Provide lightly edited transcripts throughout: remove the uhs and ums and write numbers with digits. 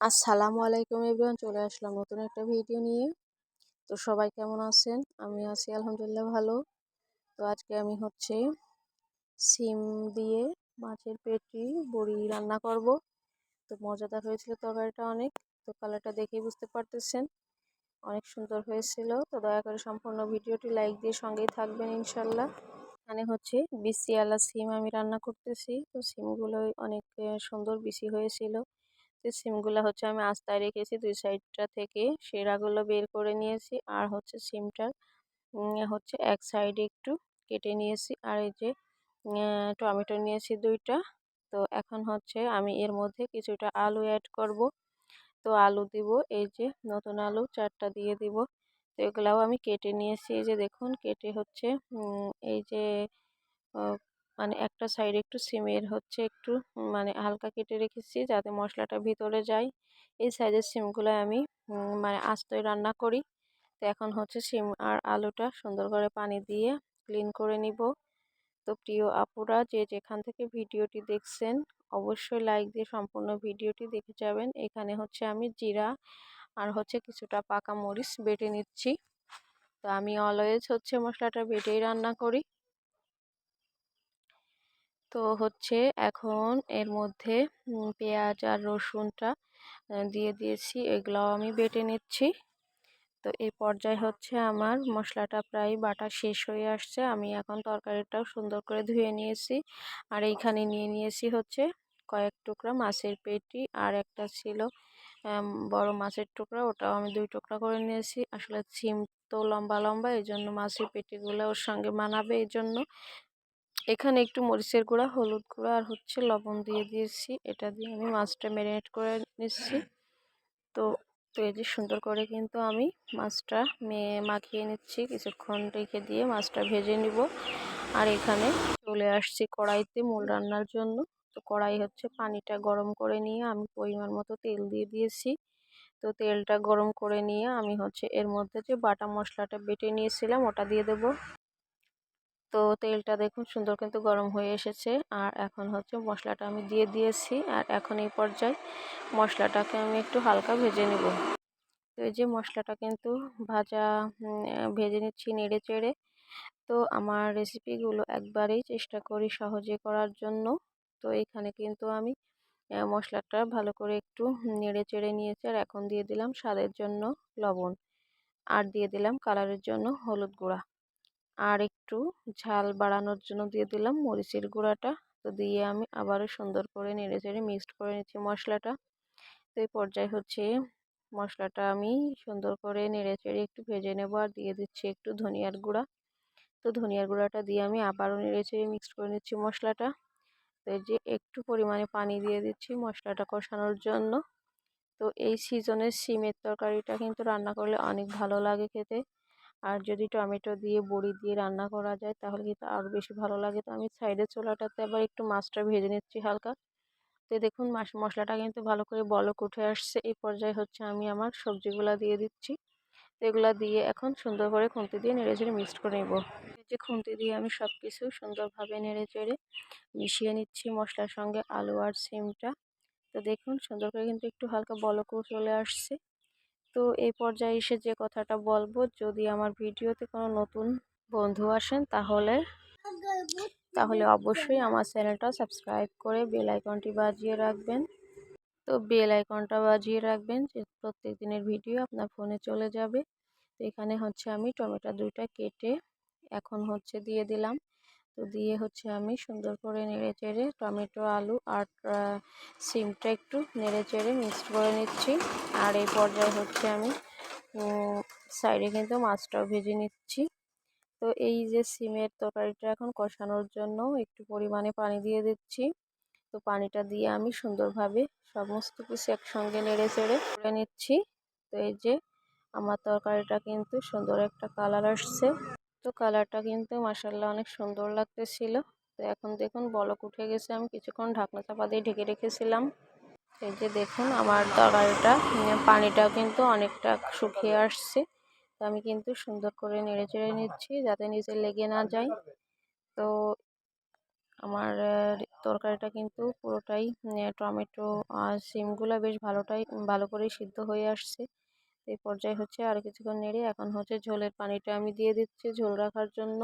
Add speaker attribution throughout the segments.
Speaker 1: আসসালামু আলাইকুম এভরিওয়ান, চলে আসলাম নতুন একটা ভিডিও নিয়ে। তো সবাই কেমন আছেন? আমি আছি আলহামদুলিল্লাহ ভালো। তো আজকে আমি সিম দিয়ে মাছের পেটি বড়ি রান্না করব। তো মজাদার হয়েছিল তরকারিটা অনেক। তো কালারটা দেখেই বুঝতে পারতেছেন অনেক সুন্দর হয়েছিল। তো দয়া করে সম্পূর্ণ ভিডিওটি লাইক দিয়ে সঙ্গেই থাকবেন ইনশাল্লাহ। এখানে বিসিওয়ালা সিম আমি রান্না করতেছি। তো সিমগুলো অনেক সুন্দর বিসি হয়েছিল। সিমগুলো আমি আস্তায় রেখেছি, দুই সাইডটা থেকে শিরাগুলো বের করে নিয়েছি। আর সিমটা এক সাইডে একটু কেটে নিয়েছি। আর এই যে টমেটো নিয়েছি দুইটা। তো এখন আমি এর মধ্যে কিছুটা আলু অ্যাড করব। তো আলু দিব, এই যে নতুন আলু 4টা দিয়ে দিব। তো এগুলাও আমি কেটে নিয়েছি, এই যে দেখুন কেটে এই যে মানে একটা সাইড একটু সিমের একটু হালকা কেটে রেখেছি যাতে মশলাটা ভিতরে যায়। এই সাইজের সিমগুলো আমি মানে আস্তই রান্না করি। তো এখন সিম আর আলুটা সুন্দর করে পানি দিয়ে ক্লিন করে নিব। তো প্রিয় আপুরা, যে যেখান থেকে ভিডিওটি দেখছেন অবশ্যই লাইক দিয়ে সম্পূর্ণ ভিডিওটি দেখে যাবেন। এখানে আমি জিরা আর কিছুটা পাকা মরিচ বেটে নিচ্ছি। তো আমি অলওয়েজ মশলাটা বেটেই রান্না করি। তো এখন এর মধ্যে পেঁয়াজ আর রসুনটা দিয়ে দিয়েছি, এগুলাও আমি বেটে নিচ্ছি। তো এই পর্যায়ে আমার মশলাটা প্রায় বাটা শেষ হয়ে আসছে। আমি এখন তরকারিটাও সুন্দর করে ধুয়ে নিয়েছি। আর এইখানে নিয়ে নিয়েছি কয়েক টুকরা মাছের পেটি, আর একটা ছিল বড় মাছের টুকরা, ওটাও আমি 2 টুকরা করে নিয়েছি। আসলে সিম তো লম্বা লম্বা, এই জন্য মাছের পেটিগুলো ওর সঙ্গে মানাবে, এই জন্য এখানে একটু মরিচের গুঁড়া, হলুদ গুঁড়া আর লবণ দিয়ে দিয়েছি। এটা দিয়ে আমি মাছটা ম্যারিনেট করে নিচ্ছি। তো তো এই যে সুন্দর করে কিন্তু আমি মাছটা মাখিয়ে নিচ্ছি, কিছুক্ষণ রেখে দিয়ে মাছটা ভেজে নিব। আর এখানে চলে আসছি কড়াইতে মূল রান্নার জন্য। তো কড়াই পানিটা গরম করে নিয়ে আমি পরিমাণ মতো তেল দিয়ে দিয়েছি। তো তেলটা গরম করে নিয়ে আমি এর মধ্যে যে বাটা মশলাটা বেটে নিয়েছিলাম ওটা দিয়ে দেব। তো তেলটা দেখুন সুন্দর কিন্তু গরম হয়ে এসেছে। আর এখন মশলাটা আমি দিয়ে দিয়েছি। আর এখন এই পর্যায়ে মশলাটাকে আমি একটু হালকা ভেজে নেব। তো এই যে মশলাটা কিন্তু ভেজে নিচ্ছি নেড়ে চেড়ে। তো আমার রেসিপিগুলো একবারেই চেষ্টা করি সহজে করার জন্য। তো এখানে কিন্তু আমি মশলাটা ভালো করে একটু নেড়ে চেড়ে নিয়েছি। আর এখন দিয়ে দিলাম স্বাদের জন্য লবণ, আর দিয়ে দিলাম কালারের জন্য হলুদ গুঁড়া, আর একটু ঝাল বাড়ানোর জন্য দিয়ে দিলাম মরিচের গুঁড়াটা। তো দিয়ে আমি আবারও সুন্দর করে নেড়ে চেড়ে মিক্সড করে নিচ্ছি মশলাটা। তো এই পর্যায়ে মশলাটা আমি সুন্দর করে নেড়ে চেড়ে একটু ভেজে নেব। আর দিয়ে দিচ্ছি একটু ধনিয়ার গুঁড়া। তো ধনিয়ার গুঁড়াটা দিয়ে আমি আবারও নেড়ে চেড়ে মিক্সড করে নিচ্ছি মশলাটা। তো এই যে একটু পরিমাণে পানি দিয়ে দিচ্ছি মশলাটা কষানোর জন্য। তো এই সিজনের সিমের তরকারিটা কিন্তু রান্না করলে অনেক ভালো লাগে খেতে। আর যদি টমেটো দিয়ে বড়ি দিয়ে রান্না করা যায় তাহলে কিন্তু আরও বেশি ভালো লাগে। তো আমি সাইডের চুলাটাতে আবার একটু মাছটা ভেজে নিচ্ছি হালকা। তো দেখুন মশলাটা কিন্তু ভালো করে বলক উঠে আসছে। এই পর্যায়ে আমি আমার সবজিগুলা দিয়ে দিচ্ছি। তো এগুলা দিয়ে এখন সুন্দর করে খুন্তি দিয়ে নেড়ে চেড়ে মিক্সড করে নেব। এই যে খুন্তি দিয়ে আমি সব কিছু সুন্দরভাবে নেড়ে চেড়ে মিশিয়ে নিচ্ছি মশলার সঙ্গে আলু আর সিমটা। তো দেখুন সুন্দর করে কিন্তু একটু হালকা বলকও চলে আসছে। তো এই পর্যায়ে এসে যে কথাটা বলবো, যদি আমার ভিডিওতে কোনো নতুন বন্ধু আসেন তাহলে অবশ্যই আমার চ্যানেলটা সাবস্ক্রাইব করে বেল আইকনটি বাজিয়ে রাখবেন। তো বেল আইকনটা বাজিয়ে রাখবেন যে প্রত্যেক দিনের ভিডিও আপনার ফোনে চলে যাবে। তো এখানে আমি টমেটো 2টা কেটে এখন দিয়ে দিলাম। তো দিয়ে আমি সুন্দর করে নেড়ে চেড়ে টমেটো আলু আর সিমটা একটু নেড়ে চেড়ে মিক্সড করে নিচ্ছি। আর এই পর্যায়ে আমি সাইডে কিন্তু মাছটাও ভেজে নিচ্ছি। তো এই যে সিমের তরকারিটা এখন কষানোর জন্য একটু পরিমাণে পানি দিয়ে দিচ্ছি। তো পানিটা দিয়ে আমি সুন্দরভাবে সমস্ত কিছু একসঙ্গে নেড়ে চেড়ে করে নিচ্ছি। তো এই যে আমার তরকারিটা কিন্তু সুন্দর একটা কালার আসছে। তো কালারটা কিন্তু মাশাআল্লাহ অনেক সুন্দর লাগতেছিল। তো এখন দেখুন বলক উঠে গেছে। আমি কিছুক্ষণ ঢাকনা চাপা দিয়ে ঢেকে রেখেছিলাম। এই যে দেখুন আমার তরকারিটা পানিটাও কিন্তু অনেকটা শুকিয়ে আসছে। তো আমি কিন্তু সুন্দর করে নেড়ে চেড়ে নিচ্ছি যাতে নিচে লেগে না যায়। তো আমার তরকারিটা কিন্তু পুরোটাই টমেটো আর সিমগুলো বেশ ভালো করেই সিদ্ধ হয়ে আসছে। এই পর্যায়ে হচ্ছে আর কিছুক্ষণ নেড়ে এখন হচ্ছে ঝোলের পানিটা আমি দিয়ে দিচ্ছি ঝোল রাখার জন্য।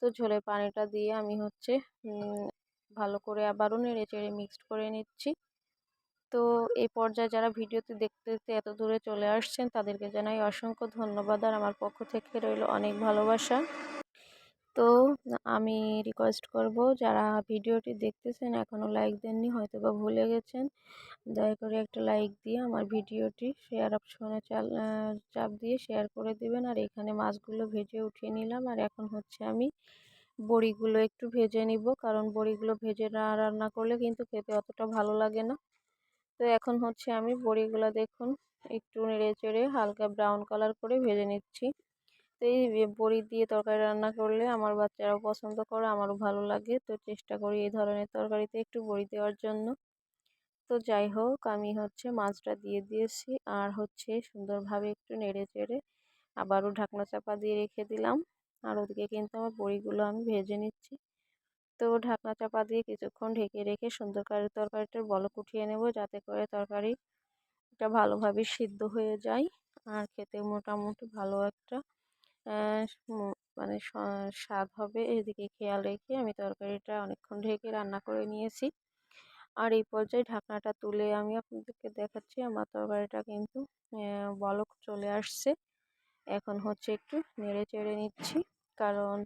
Speaker 1: তো ঝোলের পানিটা দিয়ে আমি হচ্ছে ভালো করে আবারও নেড়ে চেড়ে মিক্সড করে নিচ্ছি। তো এই পর্যায়ে যারা ভিডিওটি দেখতে দেখতে এত দূরে চলে আসছেন তাদেরকে জানাই অসংখ্য ধন্যবাদ আর আমার পক্ষ থেকে রইল অনেক ভালোবাসা। তো আমি রিকোয়েস্ট করব যারা ভিডিওটি দেখতেছেন এখনও লাইক দেননি হয়তো বা ভুলে গেছেন, দয়া করে একটা লাইক দিয়ে আমার ভিডিওটি শেয়ার অপশনে চাপ দিয়ে শেয়ার করে দিবেন। আর এখানে মাছগুলো ভেজে উঠিয়ে নিলাম আর এখন হচ্ছে আমি বড়িগুলো একটু ভেজে নিব, কারণ বড়িগুলো ভেজে না রান্না করলে কিন্তু খেতে অতটা ভালো লাগে না। তো এখন হচ্ছে আমি বড়িগুলো দেখুন একটু নেড়ে চেড়ে হালকা ব্রাউন কালার করে ভেজে নিচ্ছি। তো এই বড়ি দিয়ে তরকারি রান্না করলে আমার বাচ্চারাও পছন্দ করে, আমারও ভালো লাগে। তো চেষ্টা করি এই ধরনের তরকারিতে একটু বড়ি দেওয়ার জন্য। তো যাই হোক আমি হচ্ছে মাছটা দিয়ে দিয়েছি আর হচ্ছে সুন্দরভাবে একটু নেড়ে চেড়ে আবারও ঢাকনা চাপা দিয়ে রেখে দিলাম। আর ওদিকে কিন্তু আমার বড়িগুলো আমি ভেজে নিচ্ছি। তো ঢাকনা চাপা দিয়ে কিছুক্ষণ ঢেকে রেখে সুন্দর করে তরকারিটার বলক উঠিয়ে নেব, যাতে করে তরকারিটা ভালোভাবে সিদ্ধ হয়ে যায় আর খেতে মোটামুটি ভালো একটা মানে স্বাদ হবে। এদিকে খেয়াল রেখে আমি তরকারিটা অনেকক্ষণ ঢেকে রান্না করে নিয়েছি। আর এই পর্যায়ে ঢাকনাটা তুলে আমি আপনাদেরকে দেখাচ্ছি আমার তরকারিটা কিন্তু বলক চলে আসছে। এখন হচ্ছে একটু নেড়ে চেড়ে নিচ্ছি, কারণ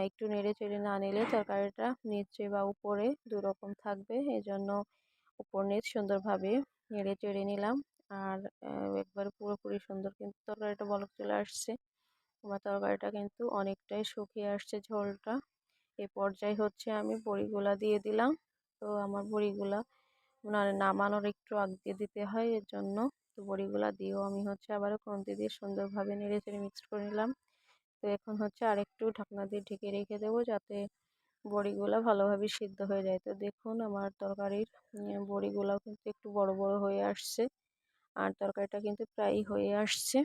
Speaker 1: একটু নেড়ে চেড়ে না নিলে তরকারিটা নিচে বা উপরে দুরকম থাকবে, এজন্য উপর নিচ সুন্দরভাবে নেড়ে চেড়ে নিলাম। আর একবার পুরোপুরি সুন্দর কিন্তু তরকারিটা বলক চলে আসছে। আমার তরকারিটা কিন্তু অনেকটাই শুকিয়ে আসছে ঝোলটা। এ পর্যায়ে হচ্ছে আমি বড়িগুলা দিয়ে দিলাম। তো আমার বড়িগুলা মানে নামানোর একটু আগ দিয়ে দিতে হয়, এর জন্য তো বড়িগুলা দিয়েও আমি হচ্ছে আবারও খুন্তি দিয়ে সুন্দরভাবে নেড়ে চেড়ে মিক্সড করে নিলাম। তো এখন হচ্ছে আরেকটু ঢাকনা দিয়ে ঢেকে রেখে দেবো, যাতে বড়িগুলা ভালোভাবে সিদ্ধ হয়ে যায়। তো দেখুন আমার তরকারির বড়িগুলাও কিন্তু একটু বড় বড় হয়ে আসছে আর তরকারিটা কিন্তু প্রায় হয়ে আসছে।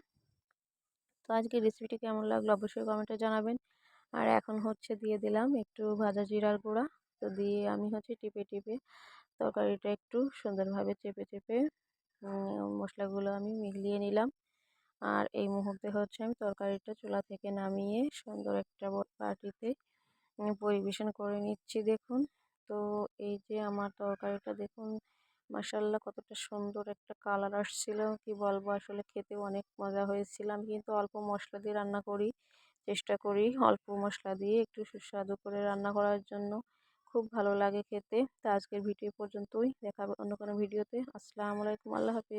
Speaker 1: তো আজকের রেসিপিটি কেমন লাগলো অবশ্যই কমেন্টে জানাবেন। আর এখন হচ্ছে দিয়ে দিলাম একটু ভাজা জিরার গুঁড়া। তো দিয়ে আমি হচ্ছে টিপে টিপে তরকারিটা একটু সুন্দরভাবে চেপে চেপে মশলাগুলো আমি মিলিয়ে নিলাম। আর এই মুহূর্তে হচ্ছে আমি তরকারিটা চুলা থেকে নামিয়ে সুন্দর একটা বাটিতে পরিবেশন করে নিচ্ছি দেখুন। তো এই যে আমার তরকারিটা দেখুন মাশাআল্লাহ কতটা সুন্দর একটা কালার আসছিল, কি বলবো, আসলে খেতেও অনেক মজা হয়েছিল। আমি কিন্তু অল্প মশলা দিয়ে রান্না করি, চেষ্টা করি অল্প মশলা দিয়ে একটু সুস্বাদু করে রান্না করার জন্য, খুব ভালো লাগে খেতে। তো আজকের ভিডিও পর্যন্তই, দেখা হবে অন্য কোনো ভিডিওতে। আসসালামু আলাইকুম, আল্লাহ হাফিজ।